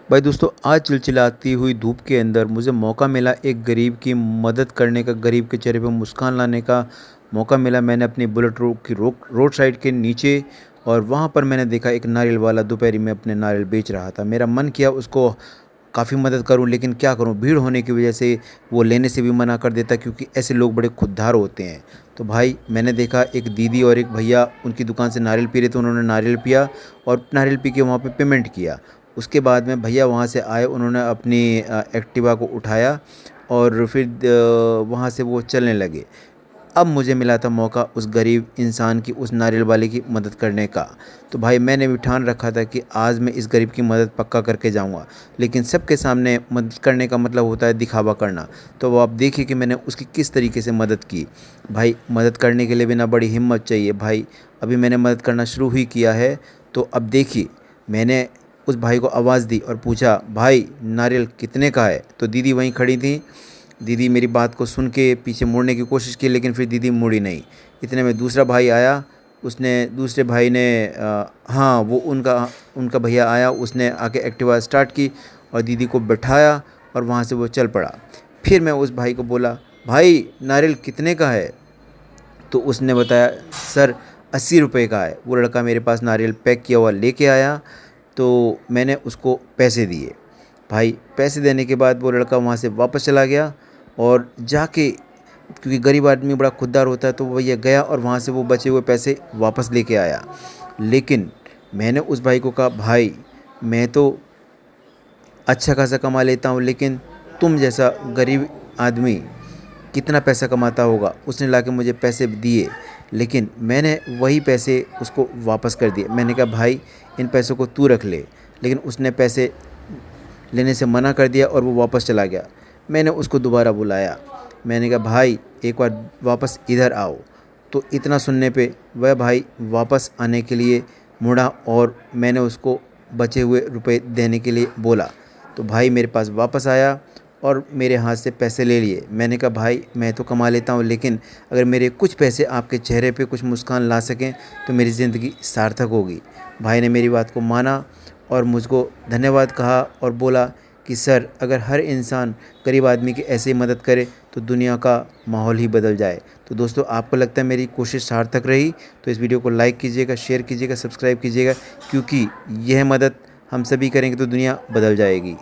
भाई दोस्तों, आज चिलचिलाती हुई धूप के अंदर मुझे मौका मिला एक गरीब की मदद करने का, गरीब के चेहरे पे मुस्कान लाने का मौका मिला। मैंने अपनी बुलेट रोड साइड के नीचे, और वहाँ पर मैंने देखा एक नारियल वाला दोपहरी में अपने नारियल बेच रहा था। मेरा मन किया उसको काफ़ी मदद करूं, लेकिन क्या करूं, भीड़ होने की वजह से वो लेने से भी मना कर देता, क्योंकि ऐसे लोग बड़े खुददार होते हैं। तो भाई मैंने देखा एक दीदी और एक भैया उनकी दुकान से नारियल पी रहे थे। उन्होंने नारियल पिया और नारियल पी के वहाँ पे पेमेंट किया। उसके बाद में भैया वहाँ से आए, उन्होंने अपनी एक्टिवा को उठाया और फिर वहाँ से वो चलने लगे। अब मुझे मिला था मौका उस गरीब इंसान की, उस नारियल वाले की मदद करने का। तो भाई मैंने भी ठान रखा था कि आज मैं इस गरीब की मदद पक्का करके जाऊंगा। लेकिन सबके सामने मदद करने का मतलब होता है दिखावा करना। तो वो आप देखिए कि मैंने उसकी किस तरीके से मदद की। भाई मदद करने के लिए भी ना बड़ी हिम्मत चाहिए भाई। अभी मैंने मदद करना शुरू ही किया है। तो अब देखिए, मैंने उस भाई को आवाज़ दी और पूछा, भाई नारियल कितने का है? तो दीदी वहीं खड़ी थी। दीदी मेरी बात को सुन के पीछे मुड़ने की कोशिश की, लेकिन फिर दीदी मुड़ी नहीं। इतने में दूसरा भाई आया। उसने दूसरे भाई ने हाँ, वो उनका उनका भैया आया। उसने आके एक्टिवा स्टार्ट की और दीदी को बैठाया और वहाँ से वो चल पड़ा। फिर मैं उस भाई को बोला, भाई नारियल कितने का है? तो उसने बताया, सर 80 रुपये का है। वो लड़का मेरे पास नारियल पैक किया हुआ लेके आया। तो मैंने उसको पैसे दिए। भाई पैसे देने के बाद वो लड़का वहाँ से वापस चला गया और जाके, क्योंकि गरीब आदमी बड़ा खुददार होता है, तो वो ये गया और वहाँ से वो बचे हुए पैसे वापस लेके आया। लेकिन मैंने उस भाई को कहा, भाई मैं तो अच्छा खासा कमा लेता हूँ, लेकिन तुम जैसा गरीब आदमी कितना पैसा कमाता होगा? उसने लाके मुझे पैसे दिए, लेकिन मैंने वही पैसे उसको वापस कर दिए। मैंने कहा, भाई इन पैसों को तू रख ले। लेकिन उसने पैसे लेने से मना कर दिया और वो वापस चला गया। मैंने उसको दोबारा बुलाया। मैंने कहा, भाई एक बार वापस इधर आओ। तो इतना सुनने पे वह भाई वापस आने के लिए मुड़ा और मैंने उसको बचे हुए रुपए देने के लिए बोला। तो भाई मेरे पास वापस आया और मेरे हाथ से पैसे ले लिए। मैंने कहा, भाई मैं तो कमा लेता हूँ, लेकिन अगर मेरे कुछ पैसे आपके चेहरे पे कुछ मुस्कान ला सकें तो मेरी ज़िंदगी सार्थक होगी। भाई ने मेरी बात को माना और मुझको धन्यवाद कहा और बोला कि सर, अगर हर इंसान गरीब आदमी की ऐसे ही मदद करे तो दुनिया का माहौल ही बदल जाए। तो दोस्तों, आपको लगता है मेरी कोशिश सार्थक रही? तो इस वीडियो को लाइक कीजिएगा, शेयर कीजिएगा, सब्सक्राइब कीजिएगा, क्योंकि यह मदद हम सभी करेंगे तो दुनिया बदल जाएगी।